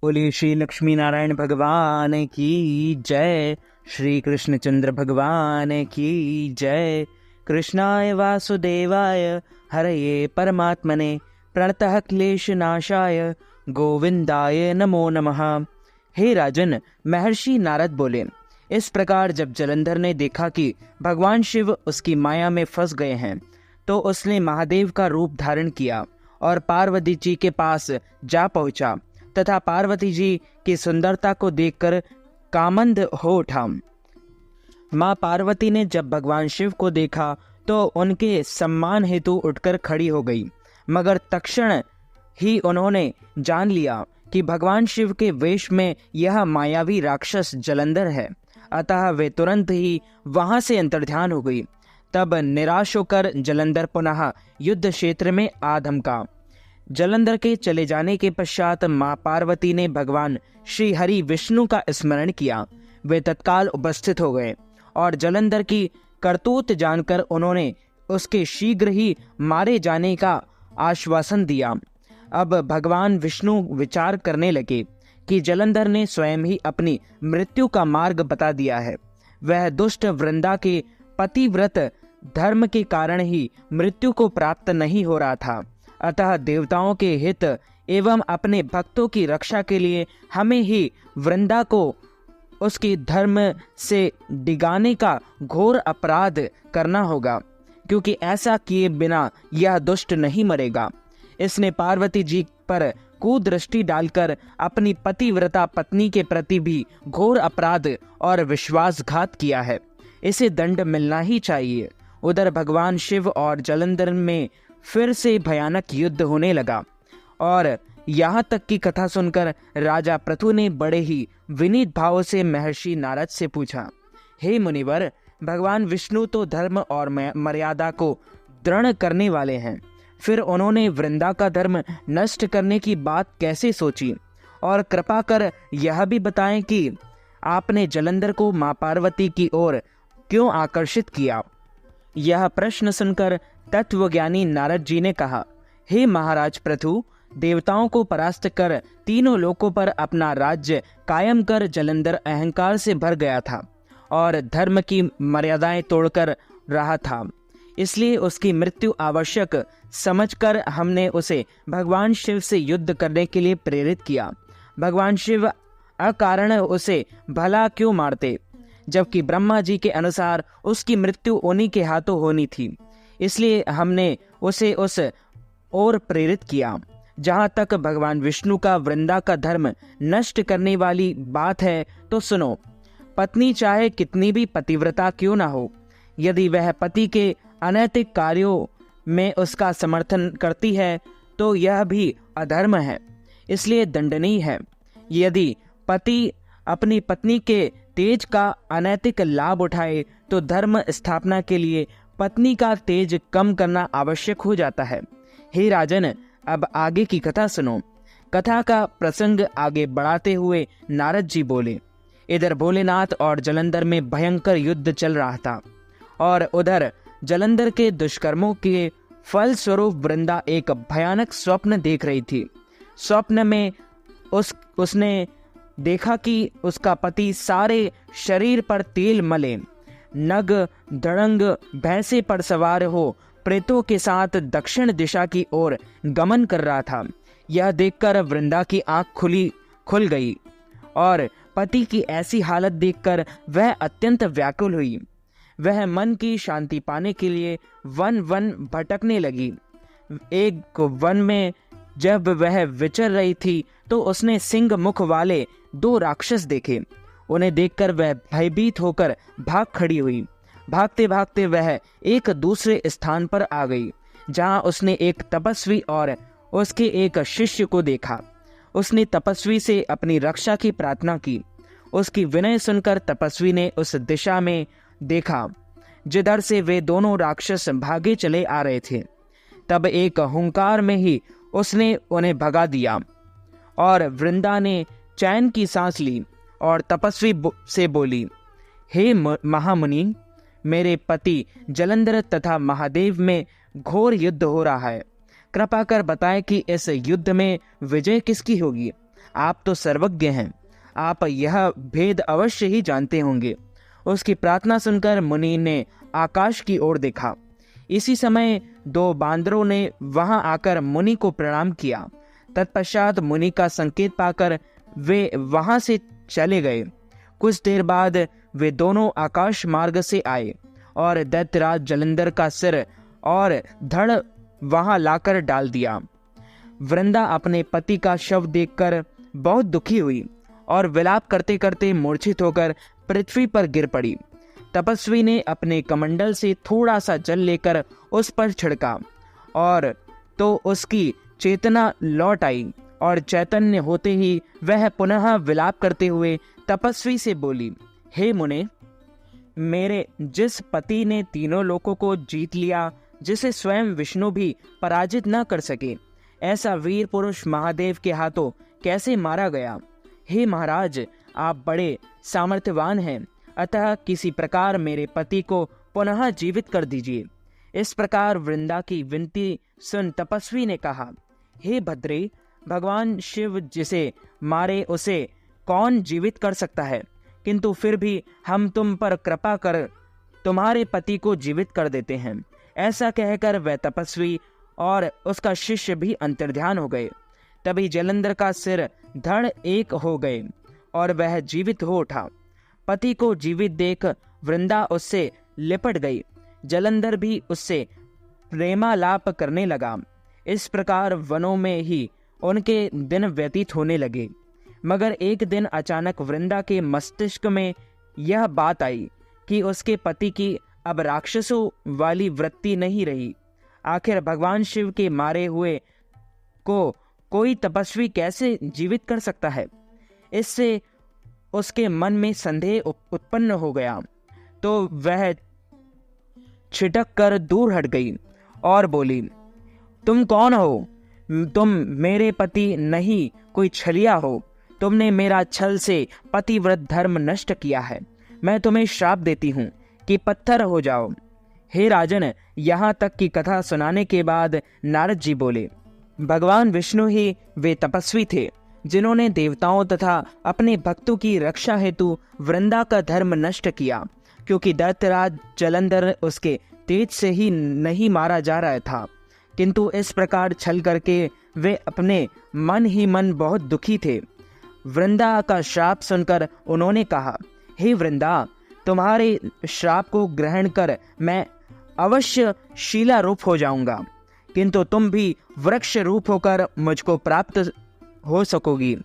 बोलिए श्री लक्ष्मी नारायण भगवान की जय। श्री कृष्णचंद्र भगवान की जय। कृष्णाय वासुदेवाय हरये परमात्मने प्रणतः क्लेश नाशाय गोविंदाय नमो नमः। हे राजन, महर्षि नारद बोले, इस प्रकार जब जलंधर ने देखा कि भगवान शिव उसकी माया में फंस गए हैं, तो उसने महादेव का रूप धारण किया और पार्वती जी के पास जा पहुंचा तथा पार्वती जी की सुंदरता को देखकर कामंद हो उठा। माँ पार्वती ने जब भगवान शिव को देखा तो उनके सम्मान हेतु उठकर खड़ी हो गई, मगर तत्क्षण ही उन्होंने जान लिया कि भगवान शिव के वेश में यह मायावी राक्षस जलंधर है। अतः वे तुरंत ही वहां से अंतर्ध्यान हो गई। तब निराश होकर जलंधर पुनः युद्ध क्षेत्र में आ धमका। जलंधर के चले जाने के पश्चात मां पार्वती ने भगवान श्री हरि विष्णु का स्मरण किया। वे तत्काल उपस्थित हो गए और जलंधर की करतूत जानकर उन्होंने उसके शीघ्र ही मारे जाने का आश्वासन दिया। अब भगवान विष्णु विचार करने लगे कि जलंधर ने स्वयं ही अपनी मृत्यु का मार्ग बता दिया है। वह दुष्ट वृंदा के पतिव्रत धर्म के कारण ही मृत्यु को प्राप्त नहीं हो रहा था। अतः देवताओं के हित एवं अपने भक्तों की रक्षा के लिए हमें ही वृंदा को उसके धर्म से डिगाने का घोर अपराध करना होगा, क्योंकि ऐसा किए बिना यह दुष्ट नहीं मरेगा। इसने पार्वती जी पर कुदृष्टि डालकर अपनी पतिव्रता पत्नी के प्रति भी घोर अपराध और विश्वासघात किया है। इसे दंड मिलना ही चाहिए। उधर भगवान शिव और जलंधर में फिर से भयानक युद्ध होने लगा और यहाँ तक की कथा सुनकर राजा पृथु ने बड़े ही विनीत भाव से महर्षि नारद से पूछा, हे मुनिवर, भगवान विष्णु तो धर्म और मर्यादा को दृढ़ करने वाले हैं, फिर उन्होंने वृंदा का धर्म नष्ट करने की बात कैसे सोची? और कृपा कर यह भी बताएं कि आपने जलंधर को मां पार्वती की ओर क्यों आकर्षित किया? यह प्रश्न सुनकर तत्वज्ञानी नारद जी ने कहा, हे महाराज पृथु, देवताओं को परास्त कर तीनों लोकों पर अपना राज्य कायम कर जलंधर अहंकार से भर गया था और धर्म की मर्यादाएं तोड़कर रहा था। इसलिए उसकी मृत्यु आवश्यक समझकर हमने उसे भगवान शिव से युद्ध करने के लिए प्रेरित किया। भगवान शिव अकारण उसे भला क्यों मारते, जबकि ब्रह्मा जी के अनुसार उसकी मृत्यु उन्हीं के हाथों होनी थी। इसलिए हमने उसे उस ओर प्रेरित किया। जहां तक भगवान विष्णु का वृंदा का धर्म नष्ट करने वाली बात है, तो सुनो। पत्नी चाहे कितनी भी पतिव्रता क्यों ना हो, यदि वह पति के अनैतिक कार्यों में उसका समर्थन करती है तो यह भी अधर्म है, इसलिए दंडनीय है। यदि पति अपनी पत्नी के तेज का अनैतिक लाभ उठाए तो धर्म स्थापना के लिए पत्नी का तेज कम करना आवश्यक हो जाता है। हे राजन, अब आगे की कथा सुनो। कथा का प्रसंग आगे बढ़ाते हुए नारद जी बोले, इधर भोलेनाथ और जलंधर में भयंकर युद्ध चल रहा था और उधर जलंधर के दुष्कर्मों के फल स्वरूप वृंदा एक भयानक स्वप्न देख रही थी। स्वप्न में उसने देखा कि उसका पति सारे शरीर पर तेल मले, नग दड़ंग भैंसे पर सवार हो प्रेतों के साथ दक्षिण दिशा की ओर गमन कर रहा था। यह देखकर वृंदा की आंख खुल गई और पति की ऐसी हालत देखकर वह अत्यंत व्याकुल हुई। वह मन की शांति पाने के लिए वन वन भटकने लगी। एक वन में जब वह विचर रही थी तो उसने सिंह मुख वाले 2 राक्षस देखे। उन्हें देखकर वह भयभीत होकर भाग खड़ी हुई। भागते भागते वह एक दूसरे स्थान पर आ गई, जहां उसने एक तपस्वी और उसके एक शिष्य को देखा। उसने तपस्वी से अपनी रक्षा की प्रार्थना की। उसकी विनय सुनकर तपस्वी ने उस दिशा में देखा जिधर से वे दोनों राक्षस भागे चले आ रहे थे। तब एक हुंकार में ही उसने उन्हें भगा दिया और वृंदा ने चैन की सांस ली और तपस्वी से बोली, हे महामुनि, मेरे पति जलंधर तथा महादेव में घोर युद्ध हो रहा है। कृपा कर बताएं कि इस युद्ध में विजय किसकी होगी। आप तो सर्वज्ञ हैं, आप यह भेद अवश्य ही जानते होंगे। उसकी प्रार्थना सुनकर मुनि ने आकाश की ओर देखा। इसी समय 2 बांदरों ने वहां आकर मुनि को प्रणाम किया। तत्पश्चात मुनि का संकेत पाकर वे वहां से चले गए। कुछ देर बाद वे दोनों आकाश मार्ग से आए और दैत्यराज जलंधर का सिर और धड़ वहां लाकर डाल दिया। वृंदा अपने पति का शव देखकर बहुत दुखी हुई और विलाप करते करते मूर्छित होकर पृथ्वी पर गिर पड़ी। तपस्वी ने अपने कमंडल से थोड़ा सा जल लेकर उस पर छिड़का और तो उसकी चेतना लौट आई और चैतन्य होते ही वह पुनः विलाप करते हुए तपस्वी से बोली, हे मुने, मेरे जिस पति ने तीनों लोकों को जीत लिया, जिसे स्वयं विष्णु भी पराजित न कर सके, ऐसा वीर पुरुष महादेव के हाथों कैसे मारा गया? हे महाराज, आप बड़े सामर्थ्यवान हैं, अतः किसी प्रकार मेरे पति को पुनः जीवित कर दीजिए। इस प्रकार वृंदा की विनती सुन तपस्वी ने कहा, हे भद्रे, भगवान शिव जिसे मारे उसे कौन जीवित कर सकता है? किंतु फिर भी हम तुम पर कृपा कर तुम्हारे पति को जीवित कर देते हैं। ऐसा कहकर वह तपस्वी और उसका शिष्य भी अंतर्ध्यान हो गए। तभी जलंधर का सिर धड़ एक हो गए और वह जीवित हो उठा। पति को जीवित देख वृंदा उससे लिपट गई। जलंधर भी उससे प्रेमालाप करने लगा। इस प्रकार वनों में ही उनके दिन व्यतीत होने लगे। मगर एक दिन अचानक वृंदा के मस्तिष्क में यह बात आई कि उसके पति की अब राक्षसों वाली वृत्ति नहीं रही। आखिर भगवान शिव के मारे हुए को कोई तपस्वी कैसे जीवित कर सकता है? इससे उसके मन में संदेह उत्पन्न हो गया, तो वह छिटक कर दूर हट गई और बोली, तुम कौन हो? तुम मेरे पति नहीं, कोई छलिया हो। तुमने मेरा छल से पतिव्रत धर्म नष्ट किया है। मैं तुम्हें श्राप देती हूँ कि पत्थर हो जाओ। हे राजन, यहाँ तक की कथा सुनाने के बाद नारद जी बोले, भगवान विष्णु ही वे तपस्वी थे जिन्होंने देवताओं तथा अपने भक्तों की रक्षा हेतु वृंदा का धर्म नष्ट किया, क्योंकि दैत्यराज जलंधर उसके तेज से ही नहीं मारा जा रहा था। किंतु इस प्रकार छल करके वे अपने मन ही मन बहुत दुखी थे। वृंदा का श्राप सुनकर उन्होंने कहा, हे वृंदा, तुम्हारे श्राप को ग्रहण कर मैं अवश्य शीला रूप हो जाऊंगा, किंतु तुम भी वृक्ष रूप होकर मुझको प्राप्त हो सकोगी।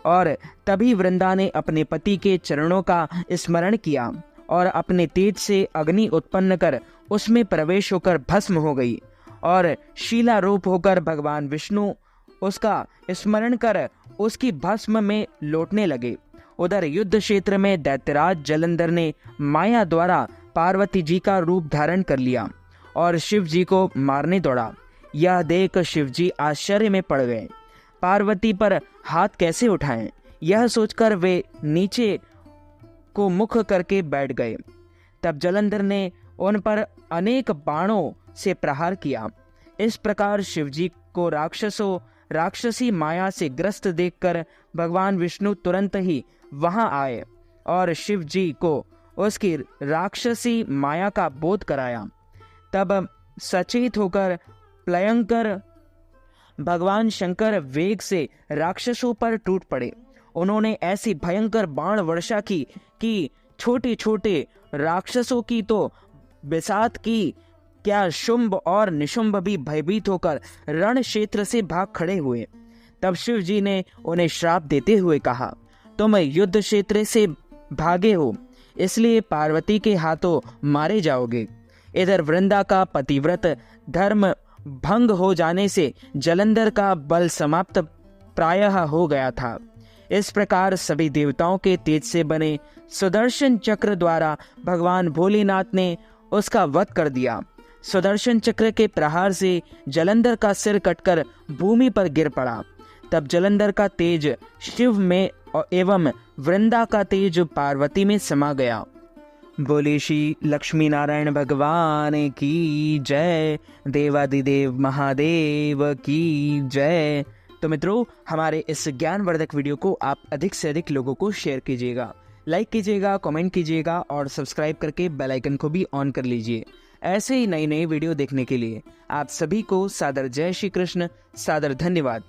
और तभी वृंदा ने अपने पति के चरणों का स्मरण किया और अपने तेज से अग्नि उत्पन्न कर उसमें प्रवेश होकर भस्म हो गई और शीला रूप होकर भगवान विष्णु उसका स्मरण कर उसकी भस्म में लौटने लगे। उधर युद्ध क्षेत्र में दैत्यराज जलंधर ने माया द्वारा पार्वती जी का रूप धारण कर लिया और शिव जी को मारने दौड़ा। यह देख शिव जी आश्चर्य में पड़ गए। पार्वती पर हाथ कैसे उठाएं, यह सोचकर वे नीचे को मुख करके बैठ गए। तब जलंधर ने उन पर अनेक बाणों से प्रहार किया। इस प्रकार शिवजी को राक्षसी माया से ग्रस्त देखकर भगवान विष्णु तुरंत ही वहां आए और शिव जी को उसकी राक्षसी माया का बोध कराया। तब सचेत होकर प्लयंकर भगवान शंकर वेग से राक्षसों पर टूट पड़े। उन्होंने ऐसी भयंकर बाण वर्षा की कि छोटे छोटे राक्षसों की तो बिसात की क्या शुंभ और निशुंभ भी भयभीत होकर रण क्षेत्र से भाग खड़े हुए। तब शिव जी ने उन्हें श्राप देते हुए कहा, तुम युद्ध क्षेत्र से भागे हो, इसलिए पार्वती के हाथों मारे जाओगे। इधर वृंदा का पतिव्रत धर्म भंग हो जाने से जलंधर का बल समाप्त प्रायः हो गया था। इस प्रकार सभी देवताओं के तेज से बने सुदर्शन चक्र द्वारा भगवान भोलेनाथ ने उसका वध कर दिया। सुदर्शन चक्र के प्रहार से जलंधर का सिर कटकर भूमि पर गिर पड़ा। तब जलंधर का तेज शिव में एवं वृंदा का तेज पार्वती में समा गया। बोले श्री लक्ष्मी नारायण भगवान की जय। देवादिदेव महादेव की जय। तो मित्रों, हमारे इस ज्ञानवर्धक वीडियो को आप अधिक से अधिक लोगों को शेयर कीजिएगा, लाइक कीजिएगा, कमेंट कीजिएगा और सब्सक्राइब करके बेल आइकन को भी ऑन कर लीजिए। ऐसे ही नई नई वीडियो देखने के लिए आप सभी को सादर जय श्री कृष्ण, सादर धन्यवाद।